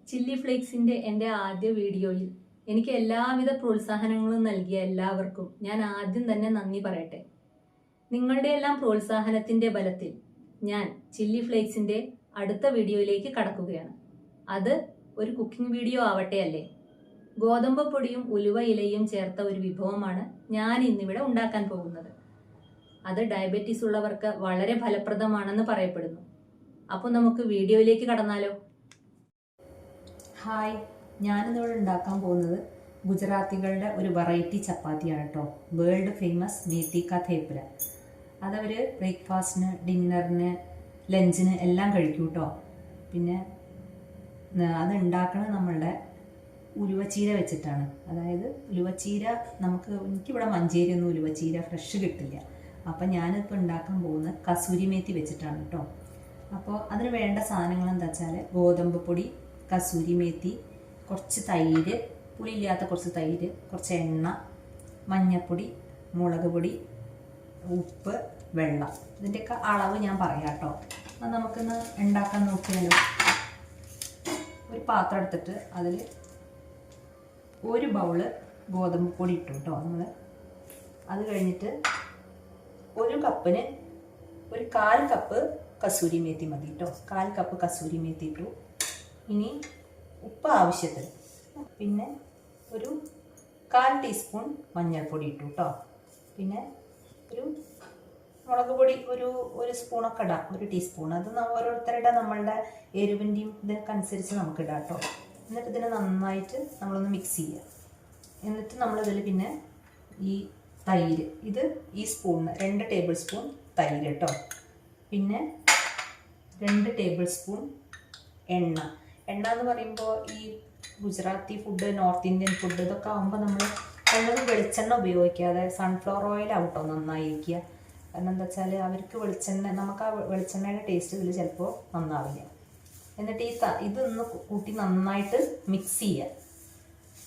Chilli ഫ്ലേക്സിന്റെ എൻ്റെ ആദ്യ വീഡിയോയിൽ എനിക്ക് എല്ലാവിധ പ്രോത്സാഹനങ്ങളും നൽകിയ എല്ലാവർക്കും ഞാൻ ആദ്യം തന്നെ നന്ദി പറയട്ടെ. നിങ്ങളുടെ എല്ലാം പ്രോത്സാഹനത്തിന്റെ ബലത്തിൽ ഞാൻ ചില്ലി ഫ്ലേക്സിന്റെ അടുത്ത വീഡിയോയിലേക്ക് കടക്കുകയാണ്. അത് ഒരു കുക്കിംഗ് വീഡിയോ ആവട്ടെ അല്ലേ? ഗോതമ്പ് പൊടിയും ഉലുവ ഇലയും ചേർത്ത ഒരു വിഭവമാണ് ഞാൻ ഇന്നിവിടെ ഉണ്ടാക്കാൻ പോകുന്നത്. അത് ഡയബറ്റീസ് ഉള്ളവർക്ക് വളരെ ഫലപ്രദമാണെന്ന് പറയപ്പെടുന്നു. അപ്പോൾ നമുക്ക് വീഡിയോയിലേക്ക് കടന്നാലോ? ഹായ്, ഞാനിന്നിവിടെ ഉണ്ടാക്കാൻ പോകുന്നത് ഗുജറാത്തികളുടെ ഒരു വെറൈറ്റി ചപ്പാത്തിയാണ് കേട്ടോ. വേൾഡ് ഫേമസ് മേത്തി കാ തേപ്പുര. അതവർ ബ്രേക്ക്ഫാസ്റ്റിന്, ഡിന്നറിന്, ലഞ്ചിന് എല്ലാം കഴിക്കും കേട്ടോ. പിന്നെ അത് ഉണ്ടാക്കുന്നത് നമ്മളുടെ ഉലുവച്ചീര വെച്ചിട്ടാണ്. അതായത് ഉലുവച്ചീര എനിക്കിവിടെ മഞ്ചേരിയൊന്നും ഉലുവച്ചീര ഫ്രഷ് കിട്ടില്ല. അപ്പം ഞാനിപ്പോൾ ഉണ്ടാക്കാൻ പോകുന്നത് കസൂരി മേത്തി വെച്ചിട്ടാണ് കേട്ടോ. അപ്പോൾ അതിന് വേണ്ട സാധനങ്ങൾ എന്താ വെച്ചാൽ ഗോതമ്പ് പൊടി, കസൂരി മേത്തി, കുറച്ച് തൈര്, പുളിയില്ലാത്ത കുറച്ച് തൈര്, കുറച്ച് എണ്ണ, മഞ്ഞൾപ്പൊടി, മുളക് പൊടി, ഉപ്പ്, വെള്ളം. ഇതിൻ്റെയൊക്കെ അളവ് ഞാൻ പറയാം കേട്ടോ. അത് നമുക്കിന്ന് ഉണ്ടാക്കാൻ നോക്കിയാലോ. ഒരു പാത്രം എടുത്തിട്ട് അതിൽ ഒരു ബൗള് ഗോതമ്പ് പൊടി ഇട്ടു കേട്ടോ നമ്മൾ. അത് കഴിഞ്ഞിട്ട് ഒരു കപ്പിന് ഒരു 1/4 കപ്പ് കസൂരി മേത്തി മതി കേട്ടോ. 1/4 കപ്പ് കസൂരി മേത്തി ഇട്ടു. ഇനി ഉപ്പ് ആവശ്യത്തിന്, പിന്നെ ഒരു 1/4 ടീസ്പൂൺ മഞ്ഞൾപ്പൊടി ഇട്ടു കേട്ടോ. പിന്നെ ഒരു മുളക് പൊടി ഒരു സ്പൂണൊക്കെ ഇടാം, 1 ടീസ്പൂൺ. അത് ഓരോരുത്തരുടെ നമ്മളുടെ എരിവിൻ്റെയും ഇതൊക്കെ അനുസരിച്ച് നമുക്ക് ഇടാം കേട്ടോ. എന്നിട്ട് ഇതിനെ നന്നായിട്ട് നമ്മളൊന്ന് മിക്സ് ചെയ്യുക. എന്നിട്ട് നമ്മളിതിൽ പിന്നെ ഈ തൈര്, ഇത് ഈ സ്പൂണിന് 2 ടേബിൾ സ്പൂൺ തൈര് കേട്ടോ. പിന്നെ 2 ടേബിൾ സ്പൂൺ എണ്ണ എന്ന് പറയുമ്പോൾ ഈ Gujarati food, north Indian food ഇതൊക്കെ ആകുമ്പോൾ നമ്മൾ വെളിച്ചെണ്ണ ഉപയോഗിക്കാതെ സൺഫ്ലവർ ഓയിൽ ആവട്ടോ നന്നായിരിക്കുക. കാരണം എന്താ വെച്ചാൽ അവർക്ക് നമുക്ക് ആ വെളിച്ചെണ്ണയുടെ ടേസ്റ്റ് ഇതിൽ ചിലപ്പോൾ നന്നാവില്ല. എന്നിട്ട് ഇതൊന്ന് കൂട്ടി നന്നായിട്ട് മിക്സ് ചെയ്യുക.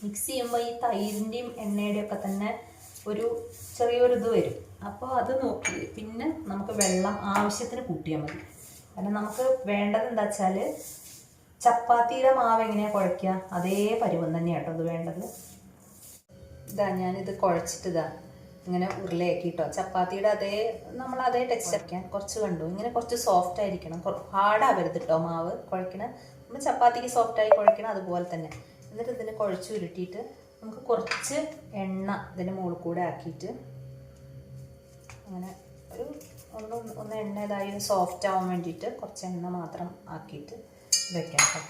മിക്സ് ചെയ്യുമ്പോൾ ഈ തൈരിൻ്റെയും എണ്ണയുടെയും ഒക്കെ തന്നെ ഒരു ചെറിയൊരു ഇത് വരും. അപ്പോൾ അത് നോക്കി പിന്നെ നമുക്ക് വെള്ളം ആവശ്യത്തിന് കൂട്ടിയാൽ മതി. കാരണം നമുക്ക് വേണ്ടത് എന്താ വെച്ചാൽ ചപ്പാത്തിയുടെ മാവ് എങ്ങനെയാണ് കുഴയ്ക്കുക, അതേ പരുവം തന്നെയാണ് കേട്ടോ ഇത് വേണ്ടത്. ഞാനിത് കുഴച്ചിട്ട് ഇങ്ങനെ ഉരുളയാക്കിട്ടോ. ചപ്പാത്തിയുടെ അതേ ടെക്സ്ചർ വയ്ക്കാൻ കുറച്ച് കണ്ടു. ഇങ്ങനെ കുറച്ച് സോഫ്റ്റ് ആയിരിക്കണം, ഹാർഡാവരുത് കേട്ടോ മാവ് കുഴക്കണം. നമ്മൾ ചപ്പാത്തിക്ക് സോഫ്റ്റായി കുഴക്കണം അതുപോലെ തന്നെ. എന്നിട്ട് ഇതിനെ കുഴച്ച് ഉരുട്ടിയിട്ട് നമുക്ക് കുറച്ച് എണ്ണ ഇതിൻ്റെ മുകളിൽ കൂടെ ആക്കിയിട്ട് അങ്ങനെ ഒന്ന് എണ്ണ ഇതായി സോഫ്റ്റ് ആവാൻ വേണ്ടിയിട്ട് കുറച്ച് എണ്ണ മാത്രം ആക്കിയിട്ട് വെക്കാം കേട്ടോ.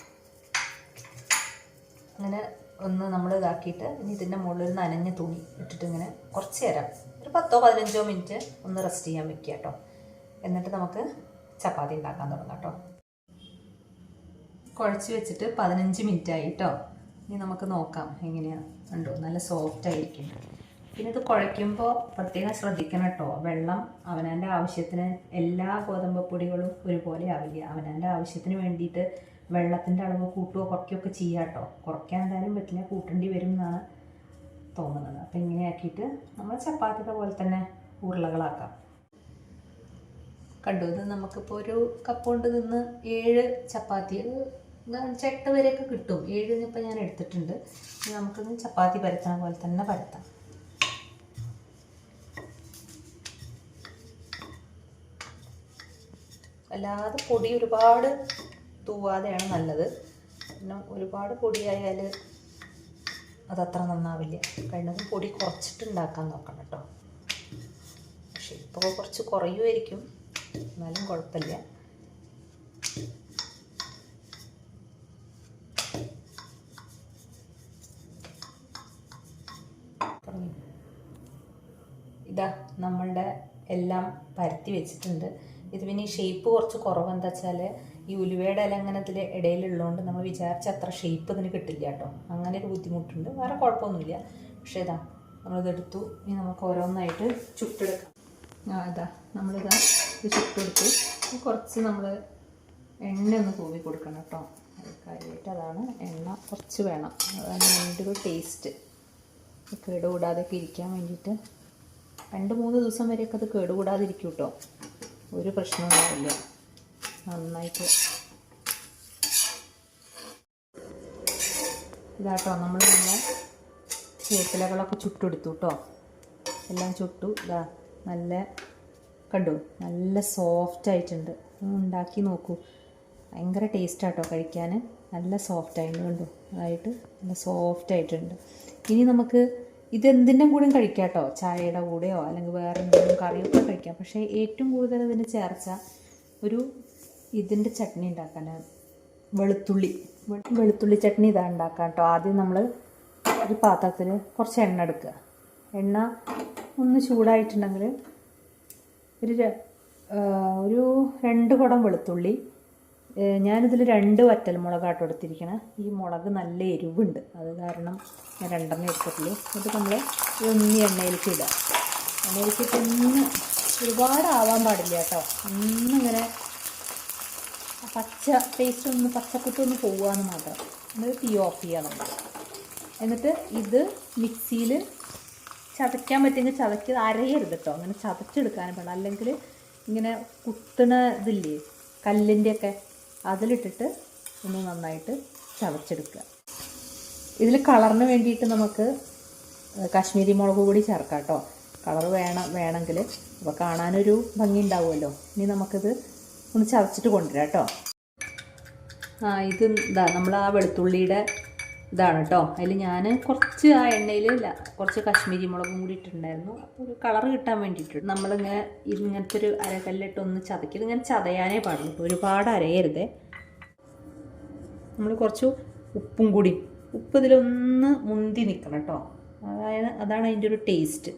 അങ്ങനെ ഒന്ന് നമ്മൾ ഇതാക്കിയിട്ട് ഇനി ഇതിൻ്റെ മുകളിൽ ഒരു നനഞ്ഞ തുണി ഇട്ടിട്ട് ഇങ്ങനെ കുറച്ച് നേരം ഒരു 10-15 മിനിറ്റ് ഒന്ന് റെസ്റ്റ് ചെയ്യാൻ വെക്കുക കേട്ടോ. എന്നിട്ട് നമുക്ക് ചപ്പാത്തി ഉണ്ടാക്കാൻ തുടങ്ങാം കേട്ടോ. കുഴച്ച് വെച്ചിട്ട് 15 മിനിറ്റ് ആയി കേട്ടോ. ഇനി നമുക്ക് നോക്കാം എങ്ങനെയാണ്. കണ്ടോ, നല്ല സോഫ്റ്റ് ആയിരിക്കും. പിന്നെ ഇത് കുഴയ്ക്കുമ്പോൾ പ്രത്യേകം ശ്രദ്ധിക്കണം കേട്ടോ. വെള്ളം അവനവൻ്റെ ആവശ്യത്തിന്, എല്ലാ ഗോതമ്പ് പൊടികളും ഒരുപോലെ ആവില്ല. അവനവൻ്റെ ആവശ്യത്തിന് വേണ്ടിയിട്ട് വെള്ളത്തിൻ്റെ അളവ് കൂട്ടുകയോ കുറയ്ക്കുകയൊക്കെ ചെയ്യാം കേട്ടോ. കുറയ്ക്കാൻ എന്തായാലും പറ്റില്ല, കൂട്ടേണ്ടി വരും എന്നാണ് തോന്നുന്നത്. അപ്പം ഇങ്ങനെ ആക്കിയിട്ട് നമ്മൾ ചപ്പാത്തിയുടെ പോലെ തന്നെ ഉരുളകളാക്കാം. കണ്ടു, ഇത് നമുക്കിപ്പോൾ ഒരു കപ്പ് കൊണ്ട് നിന്ന് 7 ചപ്പാത്തി, 8 വരെയൊക്കെ കിട്ടും. 7 ഇപ്പം ഞാൻ എടുത്തിട്ടുണ്ട്. നമുക്കിത് ചപ്പാത്തി പരത്തണ പോലെ തന്നെ പരത്താം. അല്ലാതെ പൊടി ഒരുപാട് തൂവാതെയാണ് നല്ലത്. പിന്നെ ഒരുപാട് പൊടിയായാൽ അതത്ര നന്നാവില്ല. കഴിഞ്ഞതും പൊടി കുറച്ചിട്ട് ഉണ്ടാക്കാൻ നോക്കണം കേട്ടോ. പക്ഷെ ഇപ്പോൾ കുറച്ച് കുറയുമായിരിക്കും, എന്നാലും കുഴപ്പമില്ല. നമ്മളുടെ എല്ലാം പരത്തി വെച്ചിട്ടുണ്ട്. ഇത് പിന്നെ ഈ ഷേപ്പ് കുറച്ച് കുറവെന്താ വെച്ചാൽ ഈ ഉലുവയുടെ ഇല അങ്ങനെ ഇതിൽ ഇടയിലുള്ളതുകൊണ്ട് നമ്മൾ വിചാരിച്ച അത്ര ഷേപ്പ് ഇതിന് കിട്ടില്ല കേട്ടോ. അങ്ങനെ ഒരു ബുദ്ധിമുട്ടുണ്ട്, വേറെ കുഴപ്പമൊന്നുമില്ല. പക്ഷേ നമ്മളിതെടുത്തു. ഇനി നമുക്ക് ഓരോന്നായിട്ട് ചുട്ടെടുക്കാം. നമ്മളിത് ചുട്ടെടുത്തു. കുറച്ച് നമ്മൾ എണ്ണ ഒന്ന് തൂവി കൊടുക്കണം കേട്ടോ. കാര്യമായിട്ട് അതാണ്, എണ്ണ കുറച്ച് വേണം. അതാണ് അതിൻ്റെ ഒരു ടേസ്റ്റ്. കേടുകൂടാതെയൊക്കെ ഇരിക്കാൻ വേണ്ടിയിട്ട് 2-3 ദിവസം വരെയൊക്കെ അത് കേടുകൂടാതിരിക്കും കേട്ടോ. ഒരു പ്രശ്നമൊന്നുമില്ല. നന്നായിട്ട് ഇതാട്ടോ നമ്മൾ വേപ്പിലകളൊക്കെ ചുട്ടെടുത്തു കേട്ടോ. എല്ലാം ചുട്ടു. ഇതാ നല്ല കണ്ടു, നല്ല സോഫ്റ്റ് ആയിട്ടുണ്ട്. ഉണ്ടാക്കി നോക്കൂ, ഭയങ്കര ടേസ്റ്റാട്ടോ കഴിക്കാൻ. നല്ല സോഫ്റ്റ് ആയിട്ട് കണ്ടു, ആയിട്ട് നല്ല സോഫ്റ്റ് ആയിട്ടുണ്ട്. ഇനി നമുക്ക് ഇതെന്തിൻ്റെ കൂടെയും കഴിക്കാം കേട്ടോ. ചായയുടെ കൂടെയോ അല്ലെങ്കിൽ വേറെ എന്തെങ്കിലും കറിയൊക്കെ കഴിക്കാം. പക്ഷേ ഏറ്റവും കൂടുതൽ ഇതിന് ചേർച്ച ഒരു ഇതിൻ്റെ ചട്നി ഉണ്ടാക്കാനാണ്. വെളുത്തുള്ളി ചട്നി ഇതാ ഉണ്ടാക്കാം കേട്ടോ. ആദ്യം നമ്മൾ ഒരു പാത്രത്തിൽ കുറച്ച് എണ്ണ എടുക്കുക. എണ്ണ ഒന്ന് ചൂടായിട്ടുണ്ടെങ്കിൽ ഒരു 2 കുടം വെളുത്തുള്ളി. ഞാനിതിൽ 2 വറ്റൽമുളകാട്ടോ എടുത്തിരിക്കണം. ഈ മുളക് നല്ല എരിവുണ്ട്, അത് കാരണം ഞാൻ 2 എടുത്തിട്ടുള്ളൂ. എന്നിട്ട് നമ്മൾ ഇതൊന്ന് എണ്ണയിലേക്ക് ഇടുക. എണ്ണയിലേക്ക് ഇട്ടൊന്ന് ഒരുപാട് ആവാൻ പാടില്ല കേട്ടോ. ഒന്നിങ്ങനെ പച്ച ടേസ്റ്റ് ഒന്ന് പച്ചക്കുത്തൊന്ന് പോവുകയെന്ന് മാത്രം. എന്നിട്ട് തീ ഓഫ് ചെയ്യണം. എന്നിട്ട് ഇത് മിക്സിയിൽ ചതയ്ക്കാൻ പറ്റുമെങ്കിൽ ചതയ്ക്ക്, അരയരുത് കേട്ടോ. അങ്ങനെ ചതച്ചെടുക്കാനും പാടില്ല. അല്ലെങ്കിൽ ഇങ്ങനെ കുത്തണ ഇതില്ലേ കല്ലിൻ്റെയൊക്കെ, അതിലിട്ടിട്ട് ഒന്ന് നന്നായിട്ട് ചതച്ചെടുക്കുക. ഇതിൽ കളറിന് വേണ്ടിയിട്ട് നമുക്ക് കാശ്മീരി മുളക് കൂടി ചേർക്കാം കേട്ടോ. കളർ വേണമെങ്കിൽ. അപ്പോൾ കാണാനൊരു ഭംഗി ഉണ്ടാവുമല്ലോ. ഇനി നമുക്കിത് ഒന്ന് ചതച്ചിട്ട് കൊണ്ടുവരാം കേട്ടോ. ഇത് ഇതാ നമ്മൾ ആ വെളുത്തുള്ളിയുടെ ഇതാണ് കേട്ടോ. അതിൽ ഞാൻ കുറച്ച് ആ എണ്ണയിൽ കുറച്ച് കാശ്മീരി മുളകും കൂടി ഇട്ടിട്ടുണ്ടായിരുന്നു. അപ്പോൾ ഒരു കളർ കിട്ടാൻ വേണ്ടിയിട്ട് നമ്മളിങ്ങനെ ഇങ്ങനത്തെ ഒരു അരകല്ലിട്ട് ഒന്ന് ചതയ്ക്കും. ഇങ്ങനെ ചതയാനേ പാടുള്ളൂ, ഒരുപാട് അരയരുതേ. നമ്മൾ കുറച്ച് ഉപ്പും കൂടി, ഉപ്പ് ഇതിലൊന്ന് മുന്തി നിൽക്കണം കേട്ടോ. അതാണ് അതിൻ്റെ ഒരു ടേസ്റ്റ്.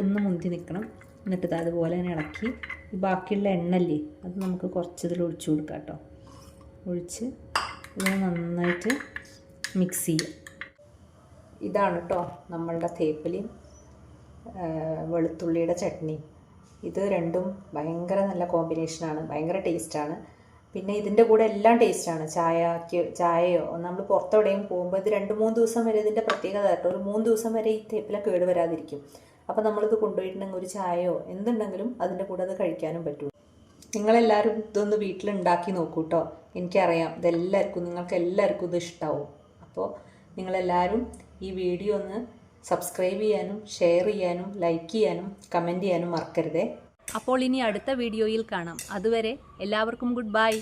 ഒന്ന് മുന്തി നിൽക്കണം. എന്നിട്ട് അതുപോലെ തന്നെ ഇളക്കി ഈ ബാക്കിയുള്ള എണ്ണല്ലേ അത് നമുക്ക് കുറച്ച് ഇതിൽ ഒഴിച്ചു കൊടുക്കാം കേട്ടോ. ഒഴിച്ച് ഇതിനെ നന്നായിട്ട് മിക്സ് ചെയ്യുക. ഇതാണ് കേട്ടോ നമ്മളുടെ തേപ്പിലയും വെളുത്തുള്ളിയുടെ ചട്നി. ഇത് രണ്ടും ഭയങ്കര നല്ല കോമ്പിനേഷനാണ്, ഭയങ്കര ടേസ്റ്റാണ്. പിന്നെ ഇതിൻ്റെ കൂടെ എല്ലാം ടേസ്റ്റാണ്. ചായയോ നമ്മൾ പുറത്തെവിടെയും പോകുമ്പോൾ ഇത് 2-3 ദിവസം വരെ, ഇതിൻ്റെ പ്രത്യേകത കേട്ടോ, ഒരു 3 ദിവസം വരെ ഈ തേപ്പില കേട് വരാതിരിക്കും. അപ്പോൾ നമ്മളിത് കൊണ്ടുപോയിട്ടുണ്ടെങ്കിൽ ഒരു ചായയോ എന്തുണ്ടെങ്കിലും അതിൻ്റെ കൂടെ അത് കഴിക്കാനും പറ്റും. നിങ്ങളെല്ലാവരും ഇതൊന്ന് വീട്ടിലുണ്ടാക്കി നോക്കൂ കേട്ടോ. എനിക്കറിയാം നിങ്ങൾക്ക് എല്ലാവർക്കും ഇത് ഇഷ്ടമാവും. അപ്പോൾ നിങ്ങളെല്ലാവരും ഈ വീഡിയോ ഒന്ന് സബ്സ്ക്രൈബ് ചെയ്യാനും ഷെയർ ചെയ്യാനും ലൈക്ക് ചെയ്യാനും കമൻറ്റ് ചെയ്യാനും മറക്കരുതേ. അപ്പോൾ ഇനി അടുത്ത വീഡിയോയിൽ കാണാം. അതുവരെ എല്ലാവർക്കും ഗുഡ് ബൈ.